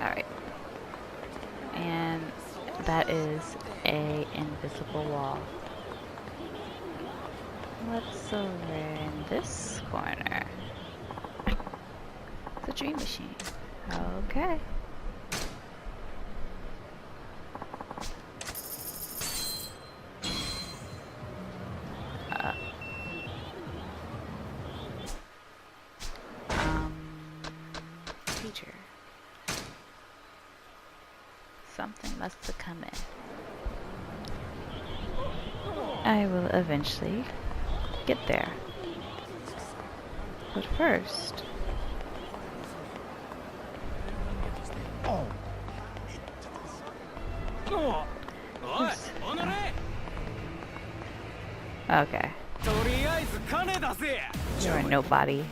Alright. And that is a invisible wall. What's over in this corner? It's a dream machine. Okay. Teacher. Something must have come in. I will eventually get there. But first... Okay. You're nobody.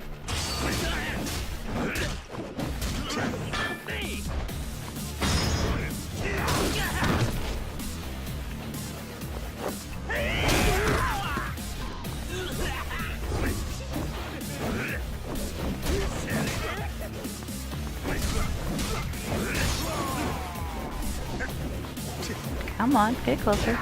Come on, get closer.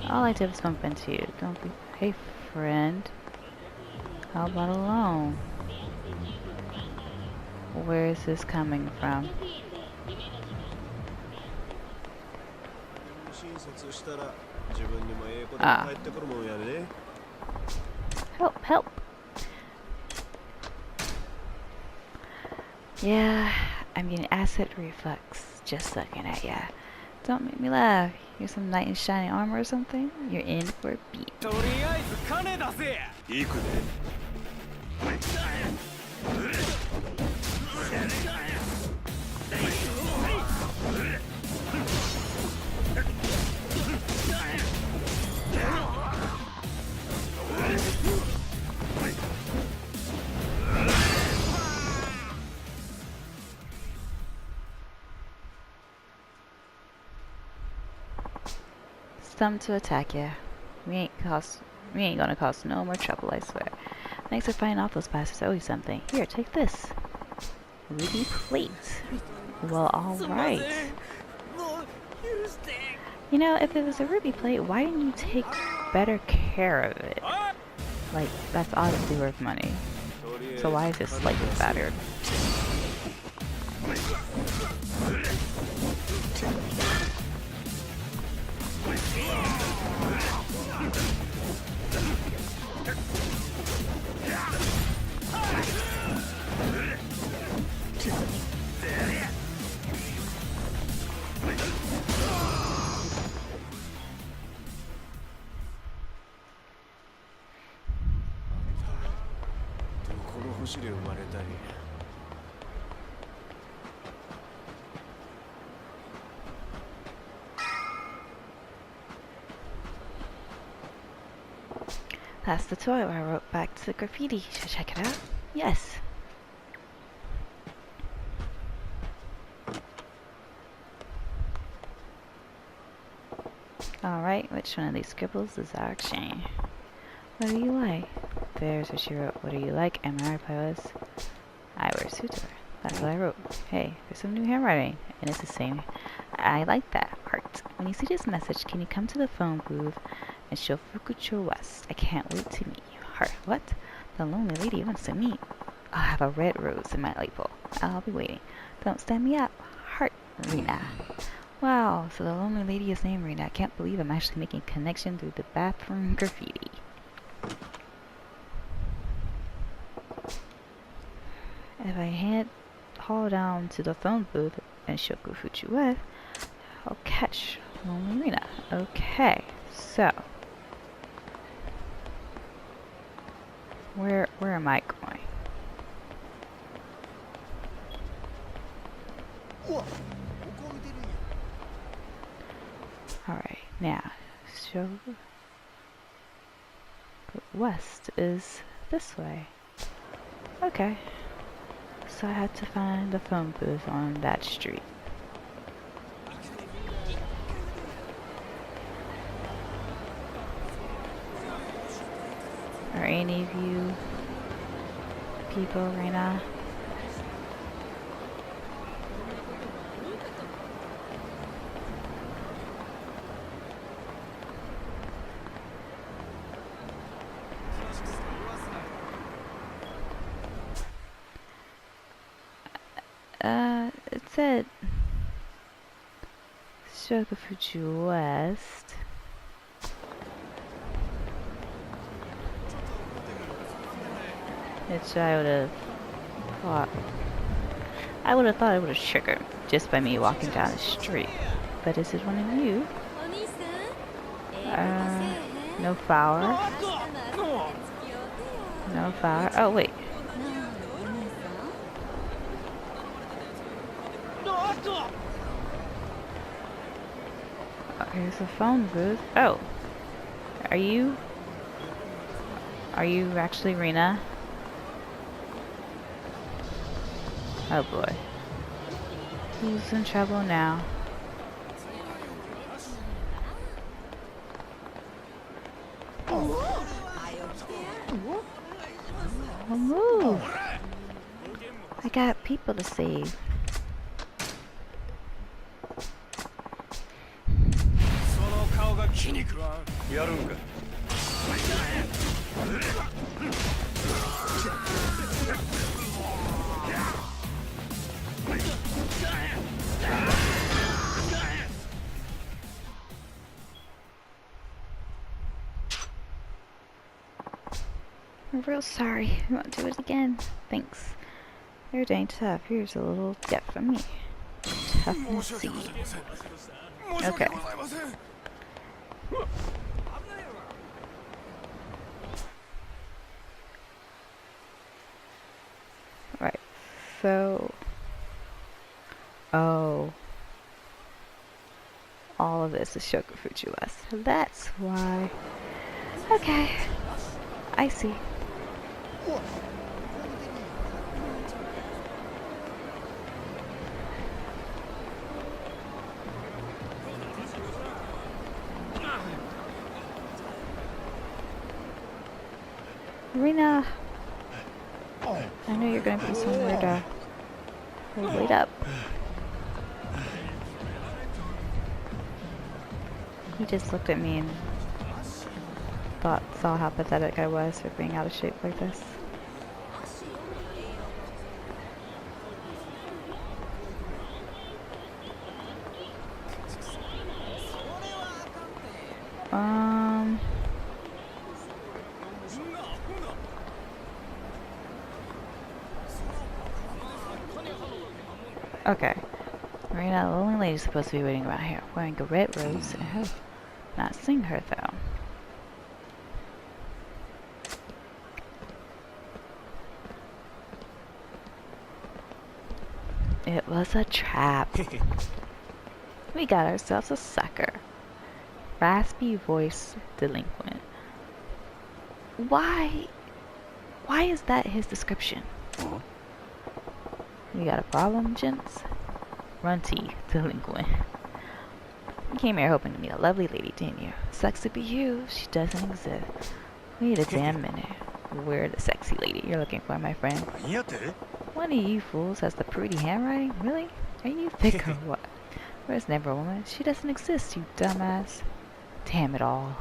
All I did was bump into you. Don't be... Hey, friend. How about a loan? Where is this coming from? Ah. Help, help! Yeah, I'm getting acid reflux just looking at ya. Don't make me laugh. You're some knight in shining armor or something? You're in for a beat. Some to attack ya. We ain't gonna cause no more trouble, I swear. Thanks for fighting off those bastards. I owe you something. Here, take this. Ruby plate. Well, alright. You know, if it was a ruby plate, why didn't you take better care of it? Like, that's obviously worth money. So why is it slightly battered? That's the toy where I wrote back to the graffiti. Should I check it out? Yes. Alright, which one of these scribbles is action? What do you like? There's what she wrote. What do you like? And my reply was, I wear suitor. That's what I wrote. Hey, there's some new handwriting. And it's the same. I like that. Heart. When you see this message, can you come to the phone booth and show Fukucho West? I can't wait to meet you. Heart. What? The lonely lady wants to meet. I'll have a red rose in my light bulb. I'll be waiting. Don't stand me up. Heart. Rena. Wow, so the lonely lady is named Rena. I can't believe I'm actually making a connection through the bathroom graffiti. If I haul down to the phone booth and show Fukucho West, I'll catch lonely Rena. Okay, so where am I going? Alright, now show west is this way. Okay. So I had to find the phone booth on that street. Are any of you people right now? It said Shokufuji West. Which I would have thought. I would have thought it would have triggered just by me walking down the street. But is it one of you? No flower. No flower. Oh wait. Oh, here's a phone booth. Oh. Are you actually Rena? Oh boy. Who's in trouble now? Oh, move! I got people to save. I'm real sorry. I won't do it again. Thanks. You're dang tough. Here's a little gift from me. Toughness seed. Okay. Right. So. Oh. All of this is Shokufuji West. That's why. Okay. I see. Rena, I know you're gonna be somewhere to wait up. He just looked at me and saw how pathetic I was for being out of shape like this. Okay. Marina, the only lady's supposed to be waiting around here, wearing a red rose. Oh, not seeing her though. It was a trap. We got ourselves a sucker. Raspy voice delinquent. Why is that his description? You got a problem, gents? Runty delinquent. You came here hoping to meet a lovely lady, didn't you? Sucks to be you. She doesn't exist. Wait a damn minute. We're the sexy lady you're looking for, my friend. One of you fools has the pretty handwriting? Really? Are you thick or what? There's never a woman. She doesn't exist, you dumbass. Damn it all.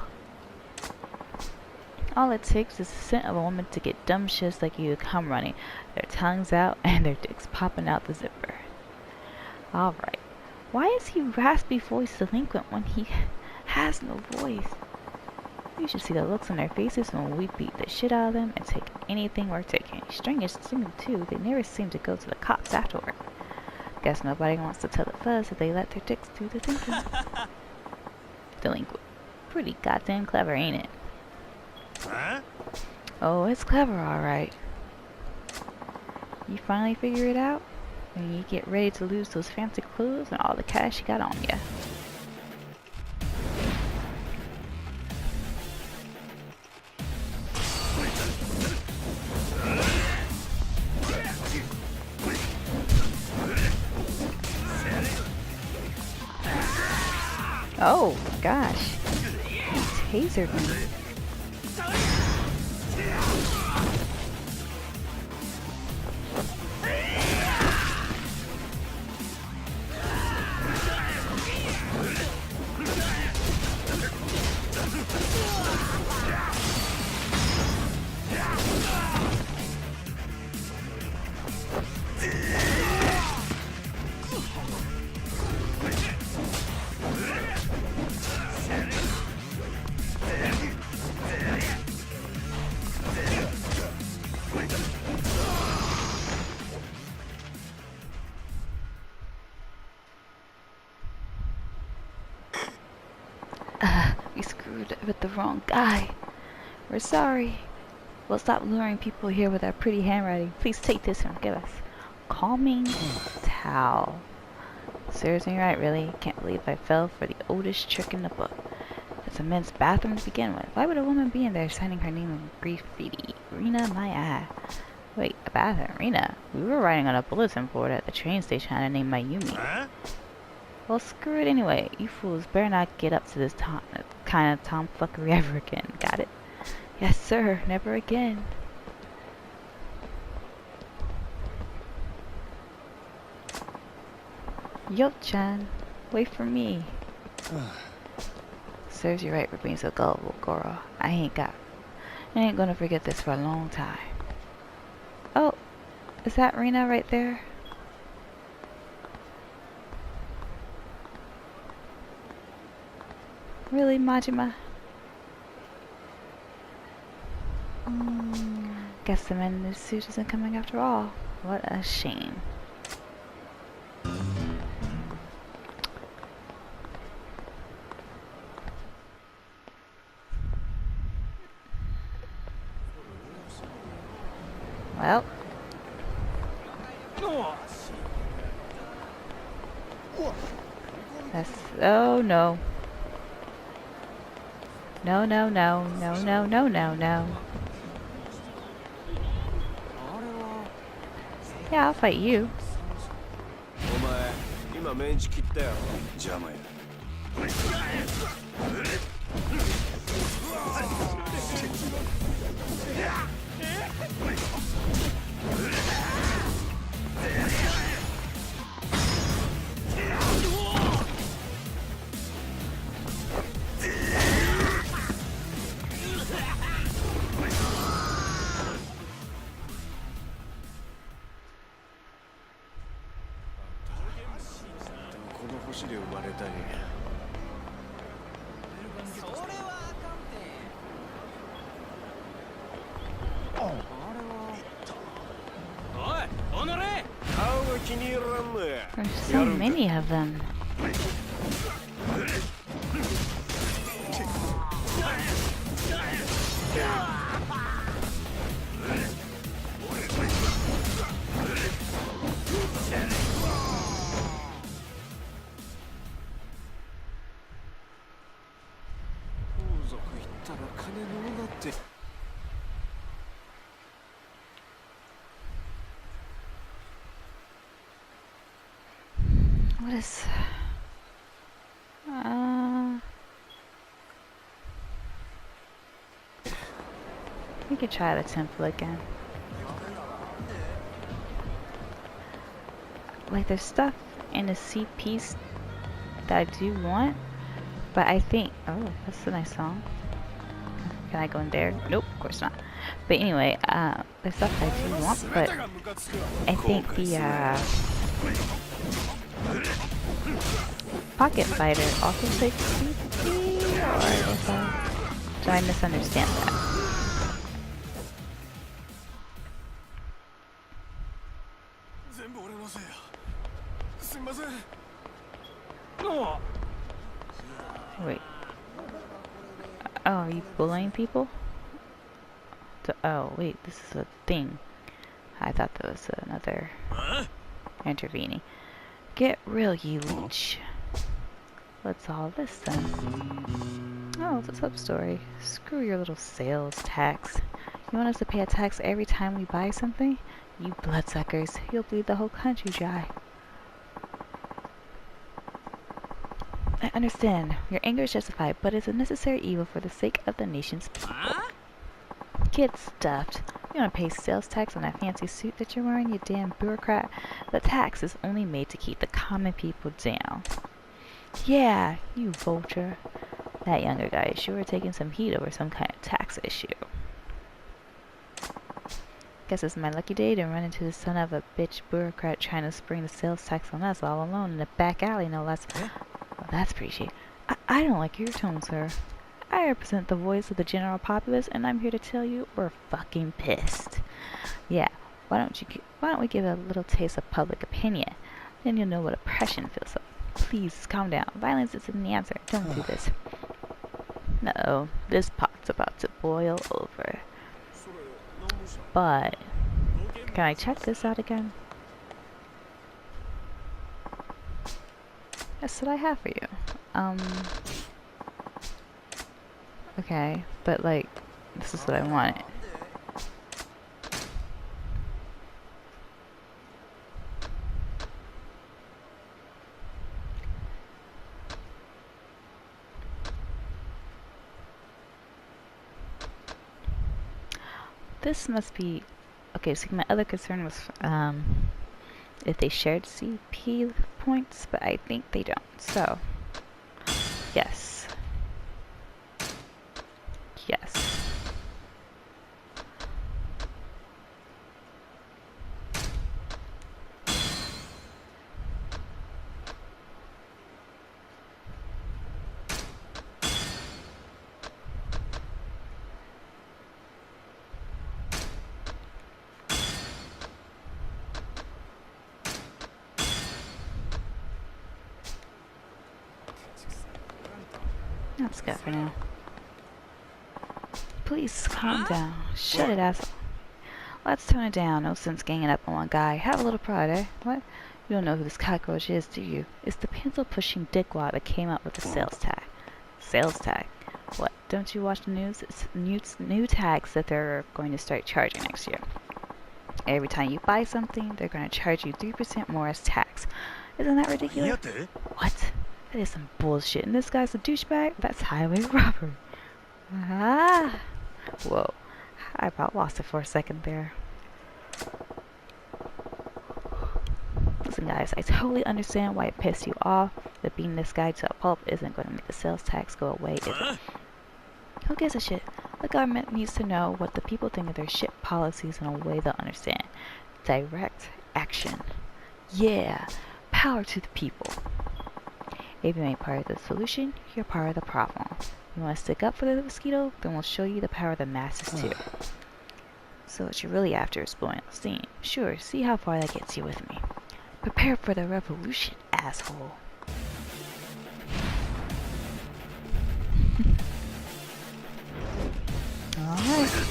All it takes is the scent of a woman to get dumb shits like you to come running, their tongues out and their dicks popping out the zipper. Alright. Why is he raspy voice delinquent when he has no voice? You should see the looks on their faces when we beat the shit out of them and take anything we're taking. Strangest thing too, they never seem to go to the cops afterward. Guess nobody wants to tell the fuzz that they let their dicks do the thinking. Delinquent. Pretty goddamn clever, ain't it? Huh? Oh, it's clever, alright. You finally figure it out? When you get ready to lose those fancy clothes and all the cash you got on ya. Oh gosh. He tasered me. We screwed with the wrong guy. We're sorry. We'll stop luring people here with our pretty handwriting. Please take this and give us calming towel. Serves me right, really. Can't believe I fell for the oldest trick in the book. It's a men's bathroom to begin with. Why would a woman be in there signing her name in graffiti? Rena, my eye. Wait, a bathroom? Rena? We were writing on a bulletin board at the train station how to name my Yumi. Huh? Well, screw it anyway. You fools better not get up to this kind of tomfuckery ever again. Got it? Yes, sir. Never again. Yo-chan, wait for me. Serves you right for being so gullible, girl. I ain't gonna forget this for a long time. Oh, is that Rena right there? Really, Majima? Guess the man in this suit isn't coming after all. What a shame. Well. That's... Oh, no. No, no, no, no, no, no, no, no. Yeah, I'll fight you. There's so many of them. What is... We could try the temple again. Like, there's stuff in the C piece that I do want, but I think... Oh, that's a nice song. Can I go in there? Nope, of course not. But anyway, there's stuff I do want, but I think the pocket fighter also takes CP, or do I misunderstand that? Wait. Oh, are you bullying people? Oh, wait, this is a thing. I thought that was another intervening. Get real, you leech. What's all this then? Oh, it's a sub-story. Screw your little sales tax. You want us to pay a tax every time we buy something? You bloodsuckers, you'll bleed the whole country dry. I understand. Your anger is justified, but it's a necessary evil for the sake of the nation's people. Get stuffed. You want to pay sales tax on that fancy suit that you're wearing, you damn bureaucrat? The tax is only made to keep the common people down. Yeah, you vulture. That younger guy is sure taking some heat over some kind of tax issue. Guess it's my lucky day to run into the son of a bitch bureaucrat trying to spring the sales tax on us all alone in a back alley, no less. Well, that's pretty shady. I don't like your tone, sir. I represent the voice of the general populace, and I'm here to tell you we're fucking pissed. Yeah, why don't we give a little taste of public opinion? Then you'll know what oppression feels like. Please, calm down. Violence isn't the answer. Don't do this. No, this pot's about to boil over. But, can I check this out again? That's what I have for you. Okay, but like, this is what I wanted. This must be... Okay, so my other concern was if they shared CP points, but I think they don't. So, yes. Yes. That's good for now. Please calm down. Shut it, asshole. Let's tone it down. No sense ganging up on one guy. Have a little pride, eh? What? You don't know who this cockroach is, do you? It's the pencil-pushing dickwad that came up with the sales tag. Sales tag? What? Don't you watch the news? It's new tags that they're going to start charging next year. Every time you buy something, they're going to charge you 3% more as tax. Isn't that ridiculous? What? That is some bullshit. And this guy's a douchebag? That's highway robbery. Ah! Whoa. I about lost it for a second there. Listen guys, I totally understand why it pissed you off, but beating this guy to a pulp isn't going to make the sales tax go away, is it? Who gives a shit? The government needs to know what the people think of their shit policies in a way they'll understand. Direct action. Yeah! Power to the people. If you ain't part of the solution, you're part of the problem. You want to stick up for the mosquito? Then we'll show you the power of the masses too. So what you're really after is blowing up steam. Sure, see how far that gets you with me. Prepare for the revolution, asshole. Alright.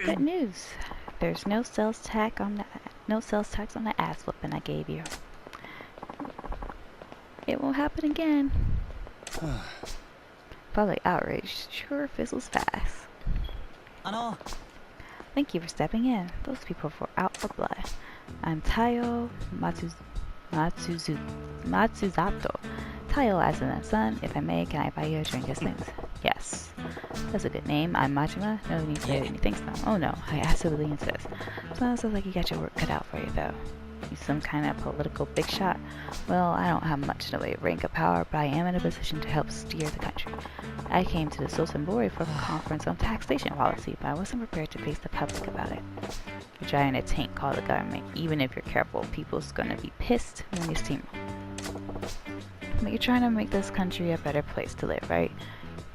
Good news. There's no sales tax on the ass whooping I gave you. It won't happen again. Public outrage sure fizzles fast. Thank you for stepping in. Those people were out for blood. I'm Tayo Matsuzato. Tayo as in the sun. If I may, can I buy you a drink as things? Yes. That's a good name. I'm Majima. No need to any thanks now. Oh no, I absolutely insist. Sounds like you got your work cut out for you though. You some kind of political big shot? Well, I don't have much in the way of rank or power, but I am in a position to help steer the country. I came to the Sosenbori for a conference on taxation policy, but I wasn't prepared to face the public about it. You're driving a tank called the government. Even if you're careful, people's gonna be pissed when you steam. But you're trying to make this country a better place to live, right?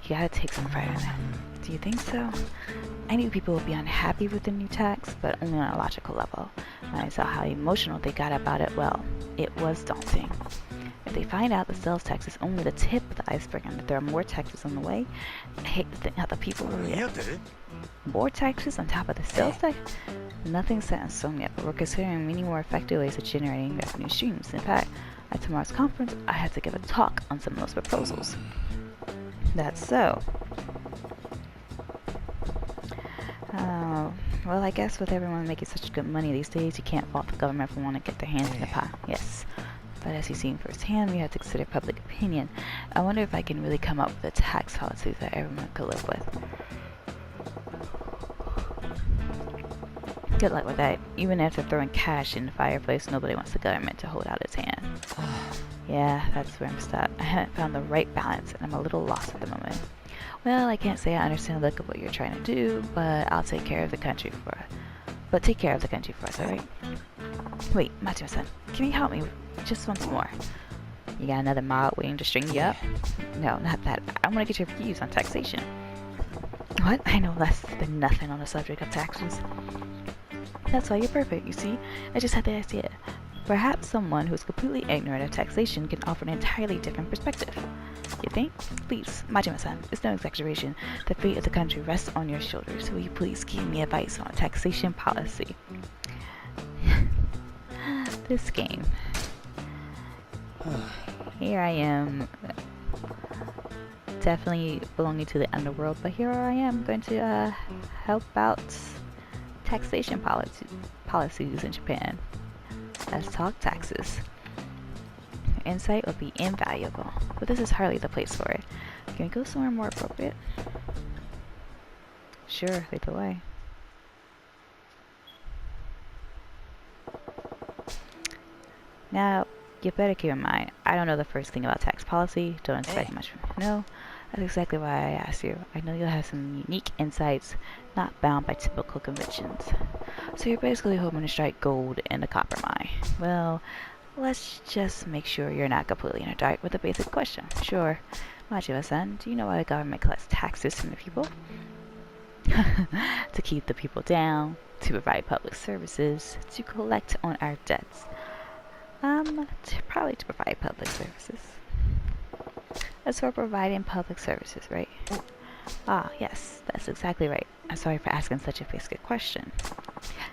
You gotta take some pride in that. Do you think so? I knew people would be unhappy with the new tax, but only on a logical level. When I saw how emotional they got about it, well, it was daunting. If they find out the sales tax is only the tip of the iceberg and that there are more taxes on the way, I hate to think how the people will react. More taxes on top of the sales tax? Nothing's set in stone yet, but we're considering many more effective ways of generating revenue streams. In fact, at tomorrow's conference, I had to give a talk on some of those proposals. That's so. Well, I guess with everyone making such good money these days, you can't fault the government for wanting to get their hands in the pot. Yes. But as you've seen firsthand, we have to consider public opinion. I wonder if I can really come up with a tax policy that everyone could live with. Good luck with that. Even after throwing cash in the fireplace, nobody wants the government to hold out its hand. Yeah, that's where I'm stuck. I haven't found the right balance, and I'm a little lost at the moment. Well, I can't say I understand the look of what you're trying to do, but I'll take care of the country for us. But take care of the country for us, alright? Wait, Majima-san, can you help me just once more? You got another mob waiting to string you up? No, not that. I want to get your views on taxation. What? I know less than nothing on the subject of taxes. That's why you're perfect, you see? I just had the idea. Perhaps someone who's completely ignorant of taxation can offer an entirely different perspective. You think? Please, Majima-san, it's no exaggeration. The fate of the country rests on your shoulders. Will you please give me advice on taxation policy? This game. Here I am, definitely belonging to the underworld, but here I am going to help out taxation policies in Japan. Let's talk taxes. Insight would be invaluable, but this is hardly the place for it. Can we go somewhere more appropriate? Sure, lead the way. Now, you better keep in mind, I don't know the first thing about tax policy, don't expect much from me. No, that's exactly why I asked you. I know you'll have some unique insights, not bound by typical conventions. So you're basically hoping to strike gold in the copper mine. Well, let's just make sure you're not completely in the dark with a basic question. Sure. Majima-san, do you know why the government collects taxes from the people? To keep the people down, to provide public services, to collect on our debts. Probably to provide public services. As for providing public services, right? Ah, yes, that's exactly right. I'm sorry for asking such a basic question.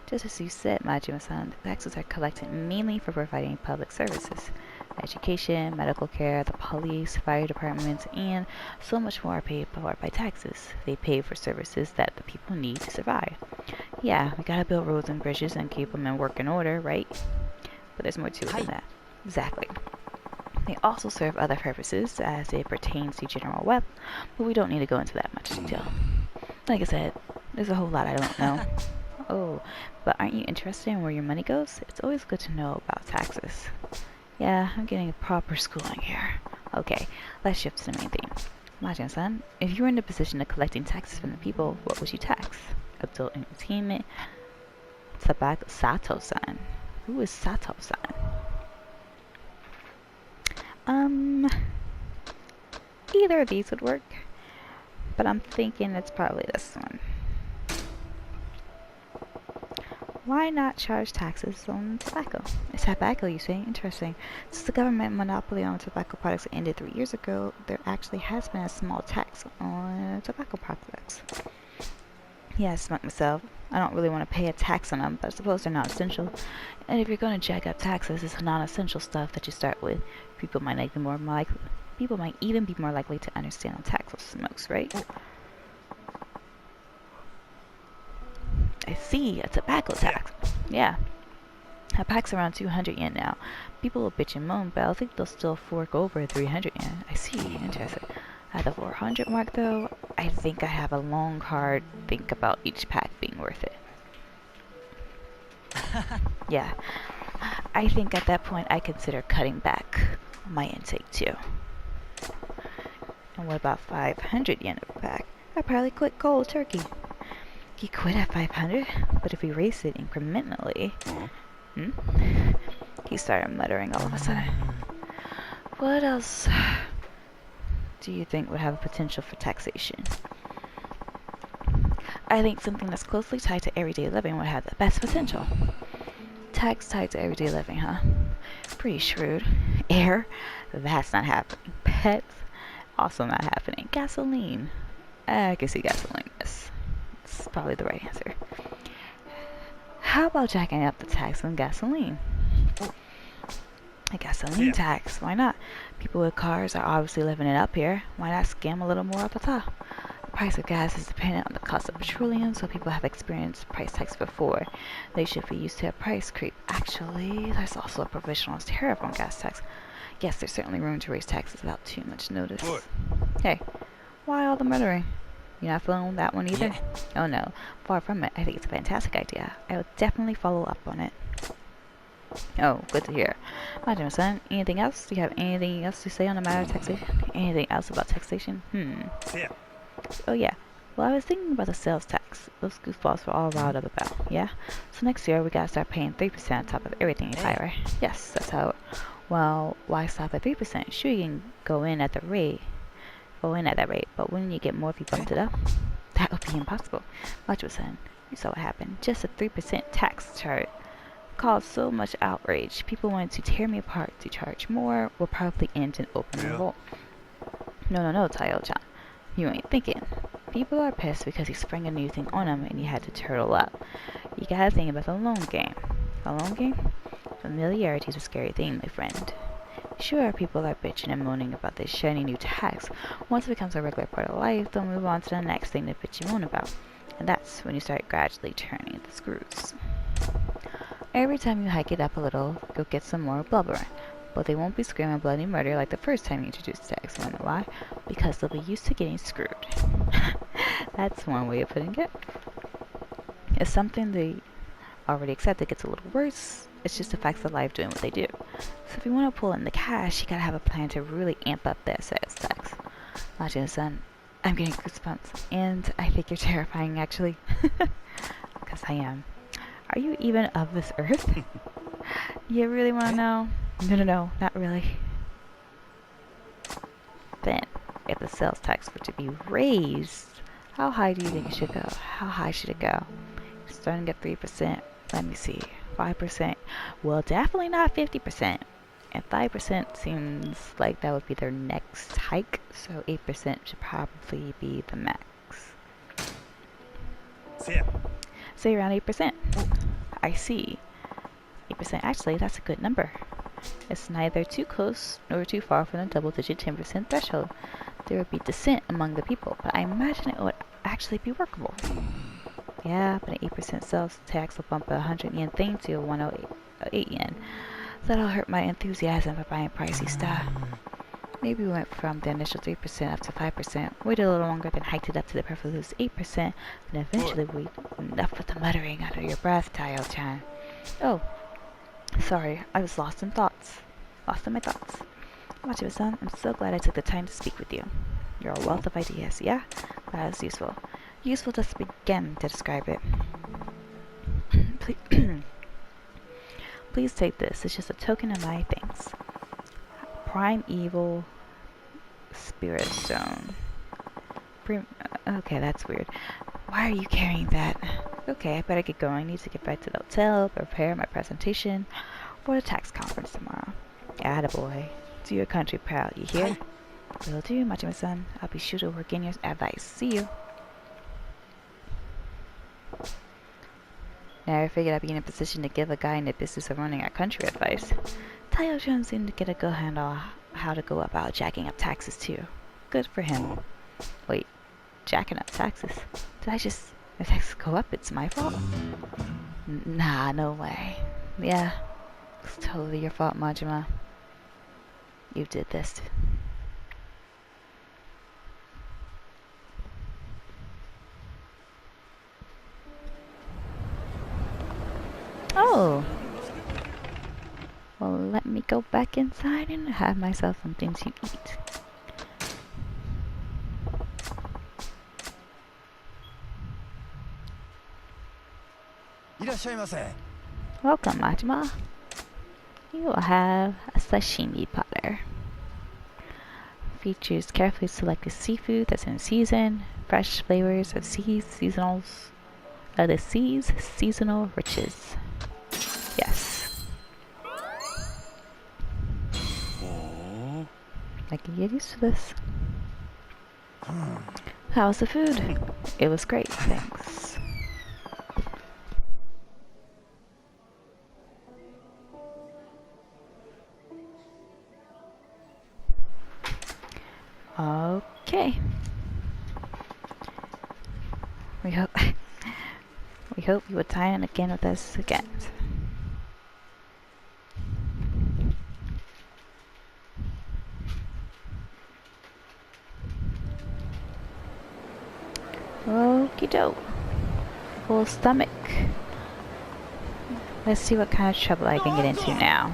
Just as you said, Majima-san, taxes are collected mainly for providing public services. Education, medical care, the police, fire departments, and so much more are paid for by taxes. They pay for services that the people need to survive. Yeah, we gotta build roads and bridges and keep them in working order, right? But there's more to it than that. Exactly. They also serve other purposes as it pertains to general wealth, but we don't need to go into that much detail. Like I said, there's a whole lot I don't know. Oh, but aren't you interested in where your money goes? It's always good to know about taxes. Yeah, I'm getting a proper schooling here. Okay, let's shift to the main thing. Majima-san, if you were in the position of collecting taxes from the people, what would you tax? Adult entertainment? Tobacco? Sato-san. Who is Sato-san? Either of these would work, but I'm thinking it's probably this one. Why not charge taxes on tobacco? It's tobacco, you say? Interesting. Since the government monopoly on tobacco products ended 3 years ago, there actually has been a small tax on tobacco products. Yeah, I smoke myself. I don't really want to pay a tax on them, but I suppose they're not essential. And if you're going to jack up taxes, it's non-essential stuff that you start with. People might even be more likely to understand on tax on smokes, right? I see, a tobacco tax. Yeah. A pack's around 200 yen now. People will bitch and moan, but I think they'll still fork over 300 yen. I see, interesting. At the 400 mark though, I think I have a long hard think about each pack being worth it. Yeah. I think at that point I consider cutting back my intake too. And what about 500 yen a pack? I'd probably quit cold turkey. You quit at 500, but if we raise it incrementally... He started muttering all of a sudden. What else do you think would have potential for taxation? I think something that's closely tied to everyday living would have the best potential. Tax tied to everyday living, huh? Pretty shrewd. Air? That's not happening. Pets? Also not happening. Gasoline? I can see gasoline, yes. It's probably the right answer. How about jacking up the tax on gasoline? A gasoline tax, why not? People with cars are obviously living it up here. Why not scam a little more at the top? The price of gas is dependent on the cost of petroleum, so people have experienced price hikes before. They should be used to a price creep. Actually, there's also a provisional tariff on gas tax. Yes, there's certainly room to raise taxes without too much notice. Hey, why all the muttering? You're not feeling that one either? Oh no, far from it. I think it's a fantastic idea. I will definitely follow up on it. Oh, good to hear. Majima-san, anything else? Do you have anything else to say on the matter of taxation? Anything else about taxation? Oh yeah. Well, I was thinking about the sales tax. Those goofballs were all riled up about, yeah? So next year, we gotta start paying 3% on top of everything you buy, right? Yes, that's how it... Well, why stop at 3%? Sure, you can go in at that rate, but wouldn't you get more if you bumped it up? That would be impossible. Majima-san, you saw what happened. Just a 3% tax chart caused so much outrage. People wanted to tear me apart. To charge more will probably end in open revolt. No, Tayo-chan. You ain't thinking. People are pissed because he sprang a new thing on them and you had to turtle up. You gotta think about the long game. The long game? Familiarity is a scary thing, my friend. Sure, people are bitching and moaning about this shiny new tax. Once it becomes a regular part of life, they'll move on to the next thing to bitch and moan about. And that's when you start gradually turning the screws. Every time you hike it up a little, you'll get some more blubbering. But they won't be screaming bloody murder like the first time you introduced tax. You know why? Because they'll be used to getting screwed. That's one way of putting it. It's something they already accept that gets a little worse. It's just the facts of life doing what they do. So if you want to pull in the cash, you gotta have a plan to really amp up that sales tax. Majima-san, I'm getting goosebumps. And I think you're terrifying, actually. Because I am. Are you even of this earth? You really want to know? No, not really. Then, if the sales tax were to be raised, how high do you think it should go? How high should it go? Starting at 3%. Let me see. 5%. Well, definitely not 50%. And 5% seems like that would be their next hike. So 8% should probably be the max. Say around 8%. I see. 8%. Actually, that's a good number. It's neither too close nor too far from the double-digit 10% threshold. There would be dissent among the people, but I imagine it would actually be workable. Yeah, but an 8% sales tax will bump a 100 yen thing to 108 yen. That'll hurt my enthusiasm for buying pricey stuff. Maybe we went from the initial 3% up to 5%, waited a little longer, then hiked it up to the perfect 8%, and eventually we... Enough with the muttering under your breath, Tayo-chan. Oh, sorry, I was lost in my thoughts. Majima-san, I'm so glad I took the time to speak with you. You're a wealth of ideas, yeah? That is useful. Useful just to begin to describe it. Please take this. It's just a token of my thanks. Prime Evil Spirit Stone. Okay, that's weird. Why are you carrying that? Okay, I better get going. I need to get back to the hotel, prepare my presentation for the tax conference tomorrow. Attaboy. Do your country proud, you hear? Will do, Majima-san. I'll be sure to work in your advice. See you. Never figured I'd be in a position to give a guy in the business of running our country advice. Tayo-chan seemed to get a good handle on how to go about jacking up taxes too. Good for him. Wait, jacking up taxes? If taxes go up, it's my fault? Nah, no way. Yeah, it's totally your fault, Majima. You did this. Oh! Well, let me go back inside and have myself something to eat. Welcome, Majima. You will have a sashimi platter. Features carefully selected seafood that's in season, fresh flavors of seasonal riches. Yes. I can get used to this. How was the food? It was great, thanks. Okay. We hope you would tie in again with us again. Okie doke. Full stomach. Let's see what kind of trouble I can get into now.